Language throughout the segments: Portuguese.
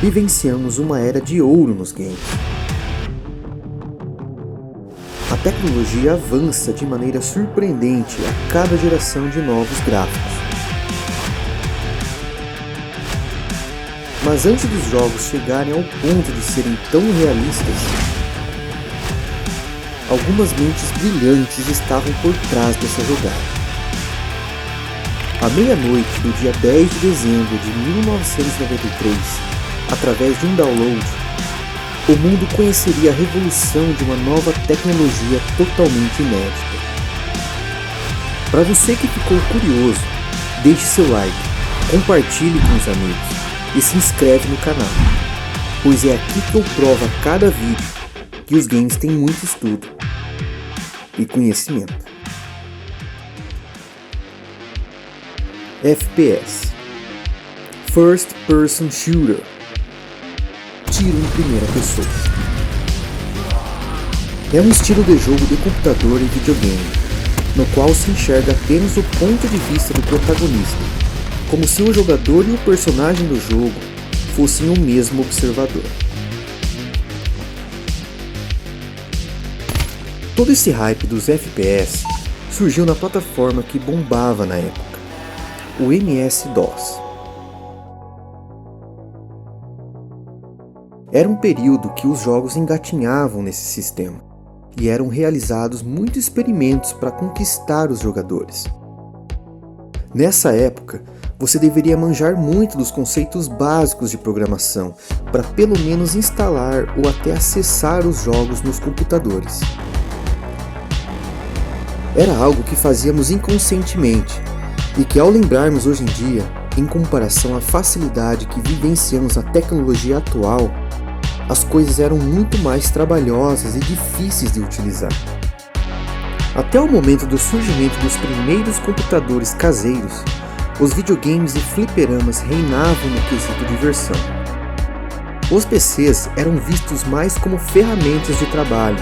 vivenciamos uma era de ouro nos games. A tecnologia avança de maneira surpreendente a cada geração de novos gráficos. Mas antes dos jogos chegarem ao ponto de serem tão realistas, algumas mentes brilhantes estavam por trás dessa jogada. À meia-noite do dia 10 de dezembro de 1993, através de um download, o mundo conheceria a revolução de uma nova tecnologia totalmente inédita. Para você que ficou curioso, deixe seu like, compartilhe com os amigos e se inscreve no canal, pois é aqui que eu provo a cada vídeo que os games têm muito estudo e conhecimento. FPS, First Person Shooter, tiro em primeira pessoa. É um estilo de jogo de computador e videogame, no qual se enxerga apenas o ponto de vista do protagonista, como se o jogador e o personagem do jogo fossem o mesmo observador. Todo esse hype dos FPS surgiu na plataforma que bombava na época, o MS-DOS. Era um período que os jogos engatinhavam nesse sistema, e eram realizados muitos experimentos para conquistar os jogadores. Nessa época, você deveria manjar muito dos conceitos básicos de programação para pelo menos instalar ou até acessar os jogos nos computadores. Era algo que fazíamos inconscientemente e que, ao lembrarmos hoje em dia, em comparação à facilidade que vivenciamos a tecnologia atual, as coisas eram muito mais trabalhosas e difíceis de utilizar. Até o momento do surgimento dos primeiros computadores caseiros, os videogames e fliperamas reinavam no quesito diversão. Os PCs eram vistos mais como ferramentas de trabalho,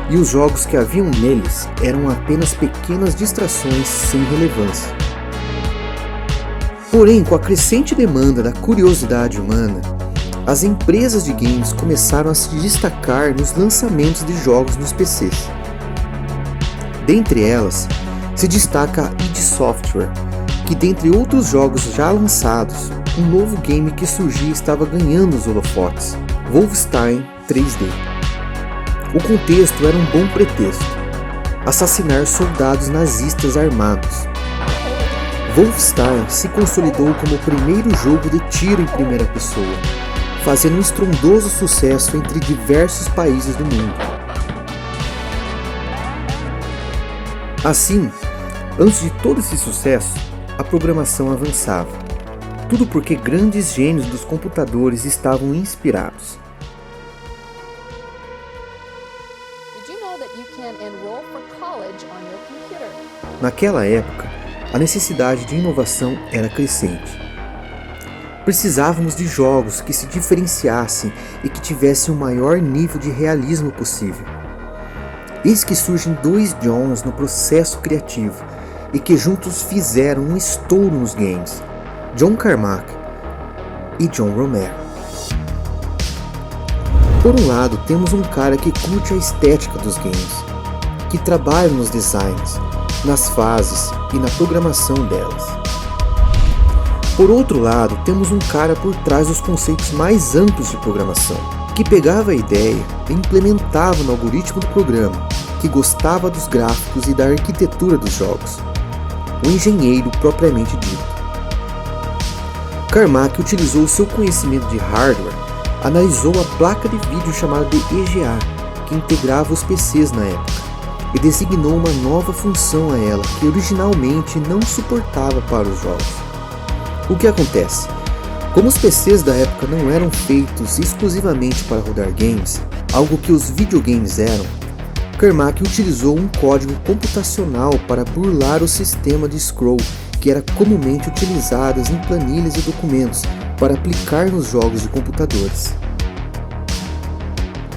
e os jogos que haviam neles eram apenas pequenas distrações sem relevância. Porém, com a crescente demanda da curiosidade humana, as empresas de games começaram a se destacar nos lançamentos de jogos nos PCs. Dentre elas, se destaca a id Software, que dentre outros jogos já lançados, um novo game que surgia estava ganhando os holofotes, Wolfenstein 3D. O contexto era um bom pretexto: assassinar soldados nazistas armados. Wolfenstein se consolidou como o primeiro jogo de tiro em primeira pessoa, fazendo um estrondoso sucesso entre diversos países do mundo. Assim, antes de todo esse sucesso, a programação avançava. Tudo porque grandes gênios dos computadores estavam inspirados. Naquela época, a necessidade de inovação era crescente. Precisávamos de jogos que se diferenciassem e que tivessem o maior nível de realismo possível. Eis que surgem dois Johns no processo criativo e que juntos fizeram um estouro nos games: John Carmack e John Romero. Por um lado, temos um cara que curte a estética dos games, que trabalha nos designs, nas fases e na programação delas. Por outro lado, temos um cara por trás dos conceitos mais amplos de programação, que pegava a ideia e implementava no algoritmo do programa, que gostava dos gráficos e da arquitetura dos jogos, o engenheiro propriamente dito. Carmack utilizou seu conhecimento de hardware, analisou a placa de vídeo chamada de EGA, que integrava os PCs na época, e designou uma nova função a ela que originalmente não suportava para os jogos. O que acontece? Como os PCs da época não eram feitos exclusivamente para rodar games, algo que os videogames eram, Carmack utilizou um código computacional para burlar o sistema de scroll que era comumente utilizado em planilhas e documentos para aplicar nos jogos de computadores.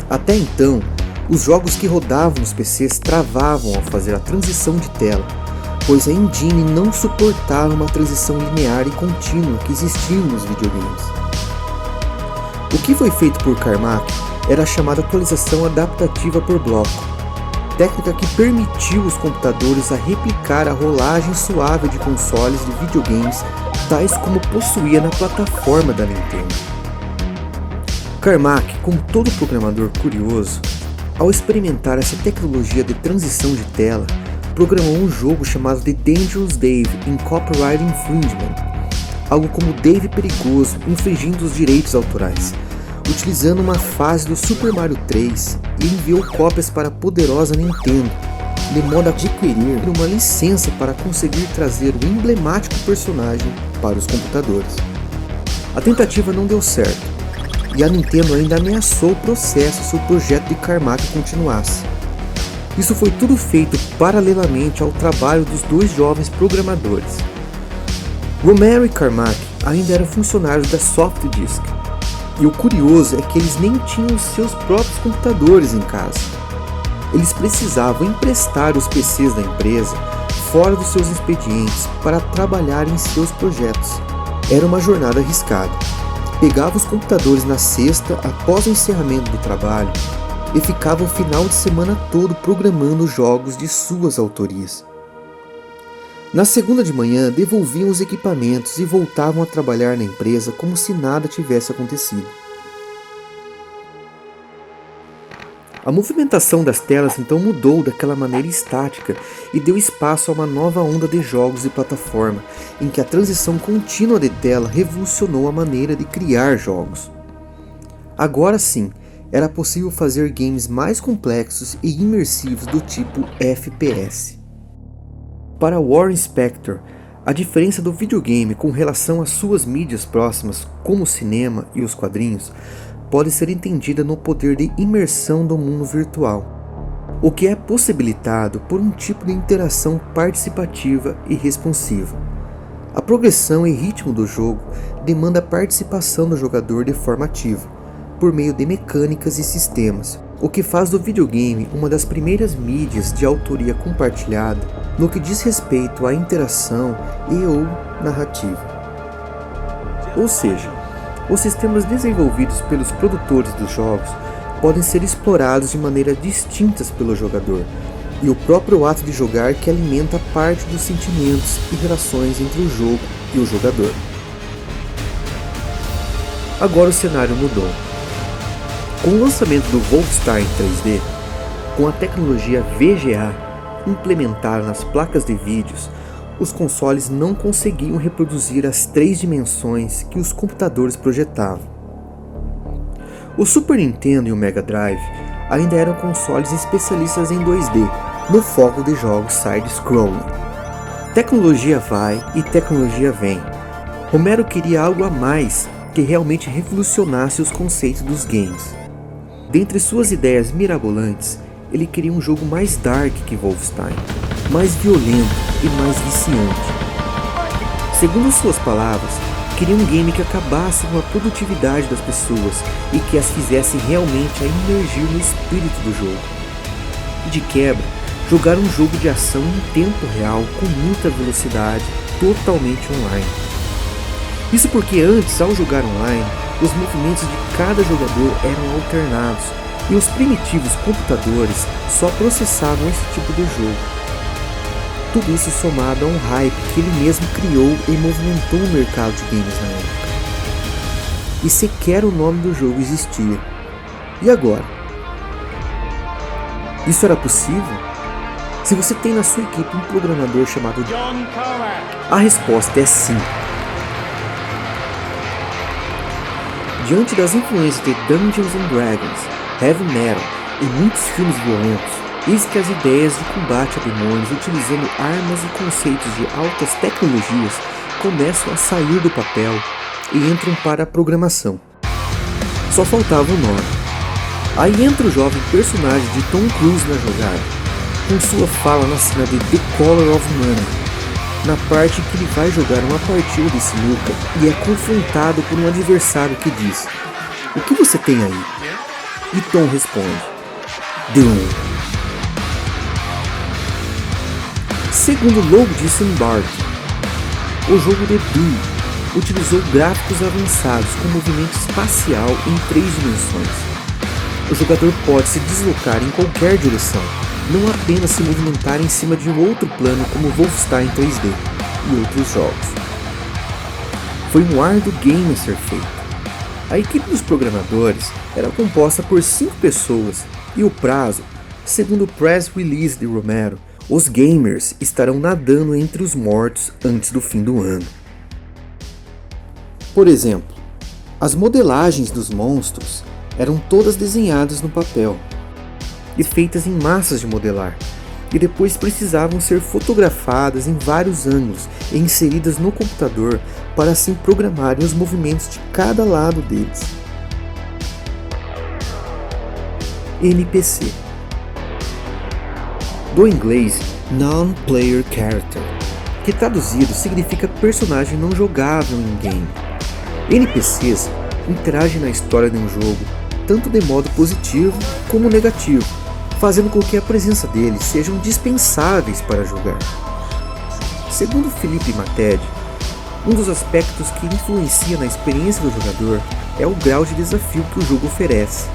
Até então, os jogos que rodavam nos PCs travavam ao fazer a transição de tela, pois a engine não suportava uma transição linear e contínua que existia nos videogames. O que foi feito por Carmack era a chamada atualização adaptativa por bloco, técnica que permitiu os computadores a replicar a rolagem suave de consoles de videogames tais como possuía na plataforma da Nintendo. Carmack, como todo programador curioso, ao experimentar essa tecnologia de transição de tela, programou um jogo chamado The Dangerous Dave in Copyright Infringement, algo como Dave perigoso infringindo os direitos autorais, utilizando uma fase do Super Mario 3 e enviou cópias para a poderosa Nintendo, de modo a adquirir uma licença para conseguir trazer o emblemático personagem para os computadores. A tentativa não deu certo, e a Nintendo ainda ameaçou o processo se o projeto de Carmack continuasse. Isso foi tudo feito paralelamente ao trabalho dos dois jovens programadores. Romero e Carmack ainda eram funcionários da Softdisk, e o curioso é que eles nem tinham os seus próprios computadores em casa. Eles precisavam emprestar os PCs da empresa fora dos seus expedientes para trabalhar em seus projetos. Era uma jornada arriscada. Pegava os computadores na sexta após o encerramento do trabalho e ficava o final de semana todo programando jogos de suas autorias. Na segunda de manhã devolviam os equipamentos e voltavam a trabalhar na empresa como se nada tivesse acontecido. A movimentação das telas então mudou daquela maneira estática e deu espaço a uma nova onda de jogos de plataforma, em que a transição contínua de tela revolucionou a maneira de criar jogos. Agora sim, era possível fazer games mais complexos e imersivos do tipo FPS. Para Warren Spector, a diferença do videogame com relação às suas mídias próximas, como o cinema e os quadrinhos, pode ser entendida no poder de imersão do mundo virtual, o que é possibilitado por um tipo de interação participativa e responsiva. A progressão e ritmo do jogo demanda a participação do jogador de forma ativa, por meio de mecânicas e sistemas, o que faz do videogame uma das primeiras mídias de autoria compartilhada no que diz respeito à interação e/ou narrativa. Ou seja, os sistemas desenvolvidos pelos produtores dos jogos podem ser explorados de maneira distintas pelo jogador, e o próprio ato de jogar que alimenta parte dos sentimentos e relações entre o jogo e o jogador. Agora o cenário mudou. Com o lançamento do Wolfenstein 3D, com a tecnologia VGA implementada nas placas de vídeos, os consoles não conseguiam reproduzir as 3 dimensões que os computadores projetavam. O Super Nintendo e o Mega Drive ainda eram consoles especialistas em 2D, no foco de jogos side-scrolling. Tecnologia vai e tecnologia vem. Romero queria algo a mais que realmente revolucionasse os conceitos dos games. Dentre suas ideias mirabolantes, ele queria um jogo mais dark que Wolfenstein, mais violento e mais viciante. Segundo suas palavras, queria um game que acabasse com a produtividade das pessoas e que as fizesse realmente a imergir no espírito do jogo. E de quebra, jogar um jogo de ação em tempo real com muita velocidade, totalmente online. Isso porque antes, ao jogar online, os movimentos de cada jogador eram alternados e os primitivos computadores só processavam esse tipo de jogo. Tudo isso somado a um hype que ele mesmo criou e movimentou o mercado de games na época. E sequer o nome do jogo existia. E agora? Isso era possível? Se você tem na sua equipe um programador chamado John Carmack, a resposta é sim. Diante das influências de Dungeons & Dragons, heavy metal e muitos filmes violentos, eis que as ideias de combate a demônios utilizando armas e conceitos de altas tecnologias começam a sair do papel e entram para a programação. Só faltava o nome. Aí entra o jovem personagem de Tom Cruise na jogada, com sua fala na cena de The Color of Money, na parte em que ele vai jogar uma partida de sinuca e é confrontado por um adversário que diz: "O que você tem aí?" E Tom responde: "Doom." Segundo Low Disembark, o jogo de Doom utilizou gráficos avançados com movimento espacial em 3 dimensões. O jogador pode se deslocar em qualquer direção, não apenas se movimentar em cima de um outro plano como Wolfenstein 3D e outros jogos. Foi um árduo game a ser feito. A equipe dos programadores era composta por 5 pessoas e o prazo, segundo o press release de Romero, os gamers estarão nadando entre os mortos antes do fim do ano. Por exemplo, as modelagens dos monstros eram todas desenhadas no papel e feitas em massas de modelar, e depois precisavam ser fotografadas em vários ângulos e inseridas no computador para assim programarem os movimentos de cada lado deles. NPC, do inglês Non-Player Character, que traduzido significa personagem não jogável em game. NPCs interagem na história de um jogo tanto de modo positivo como negativo, fazendo com que a presença deles sejam dispensáveis para jogar. Segundo Felipe Matede, um dos aspectos que influencia na experiência do jogador é o grau de desafio que o jogo oferece.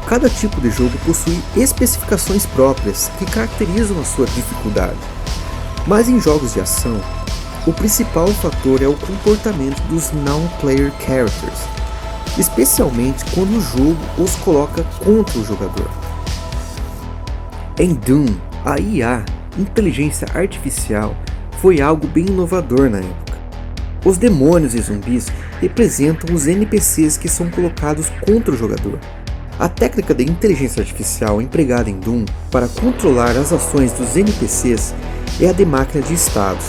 Cada tipo de jogo possui especificações próprias que caracterizam a sua dificuldade, mas em jogos de ação, o principal fator é o comportamento dos non-player characters, especialmente quando o jogo os coloca contra o jogador. Em Doom, a IA, inteligência artificial, foi algo bem inovador na época. Os demônios e zumbis representam os NPCs que são colocados contra o jogador. A técnica de inteligência artificial empregada em Doom para controlar as ações dos NPCs é a de máquina de estados.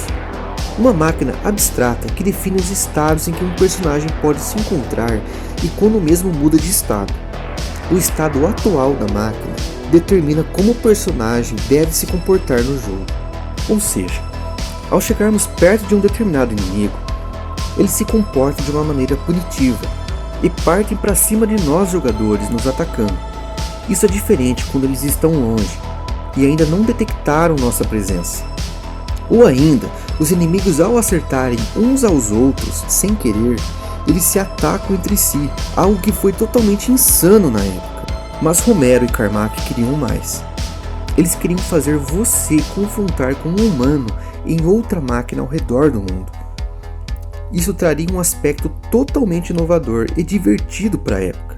Uma máquina abstrata que define os estados em que um personagem pode se encontrar e quando o mesmo muda de estado. O estado atual da máquina determina como o personagem deve se comportar no jogo. Ou seja, ao chegarmos perto de um determinado inimigo, ele se comporta de uma maneira punitiva e partem para cima de nós jogadores nos atacando. Isso é diferente quando eles estão longe e ainda não detectaram nossa presença. Ou ainda, os inimigos ao acertarem uns aos outros sem querer, eles se atacam entre si, algo que foi totalmente insano na época. Mas Romero e Carmack queriam mais. Eles queriam fazer você confrontar com um humano em outra máquina ao redor do mundo. Isso traria um aspecto totalmente inovador e divertido para a época,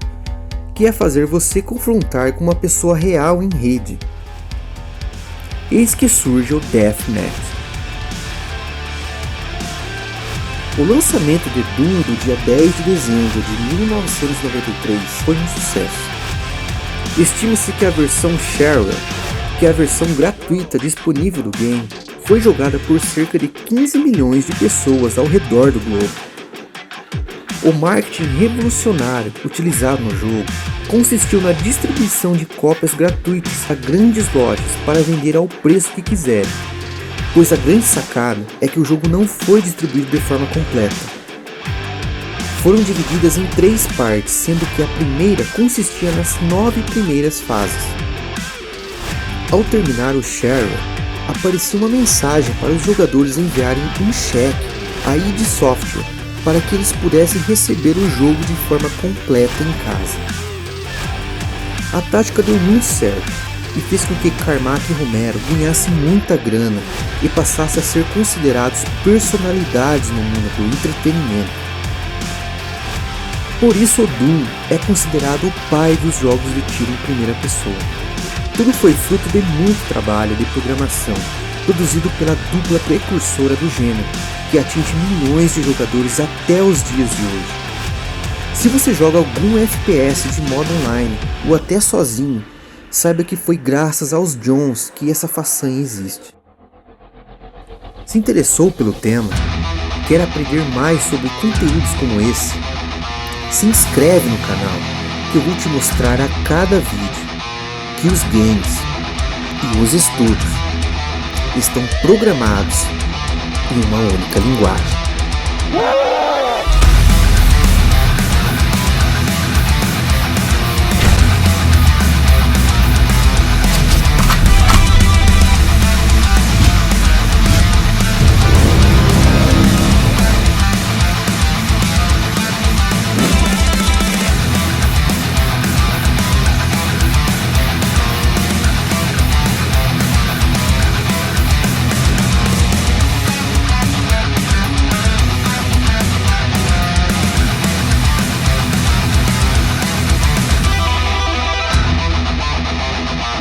que é fazer você confrontar com uma pessoa real em rede. Eis que surge o Deathmatch. O lançamento de Doom do dia 10 de dezembro de 1993 foi um sucesso. Estima-se que a versão Shareware, que é a versão gratuita disponível do game, foi jogada por cerca de 15 milhões de pessoas ao redor do globo. O marketing revolucionário utilizado no jogo consistiu na distribuição de cópias gratuitas a grandes lojas para vender ao preço que quiserem, pois a grande sacada é que o jogo não foi distribuído de forma completa. Foram divididas em 3 partes, sendo que a primeira consistia nas 9 primeiras fases. Ao terminar o Shareware, aparecia uma mensagem para os jogadores enviarem um cheque à id Software para que eles pudessem receber o jogo de forma completa em casa. A tática deu muito certo e fez com que Carmack e Romero ganhassem muita grana e passassem a ser considerados personalidades no mundo do entretenimento. Por isso o Doom é considerado o pai dos jogos de tiro em primeira pessoa. Tudo foi fruto de muito trabalho de programação, produzido pela dupla precursora do gênero, que atinge milhões de jogadores até os dias de hoje. Se você joga algum FPS de modo online, ou até sozinho, saiba que foi graças aos Johns que essa façanha existe. Se interessou pelo tema? Quer aprender mais sobre conteúdos como esse? Se inscreve no canal, que eu vou te mostrar a cada vídeo que os games e os estudos estão programados em uma única linguagem.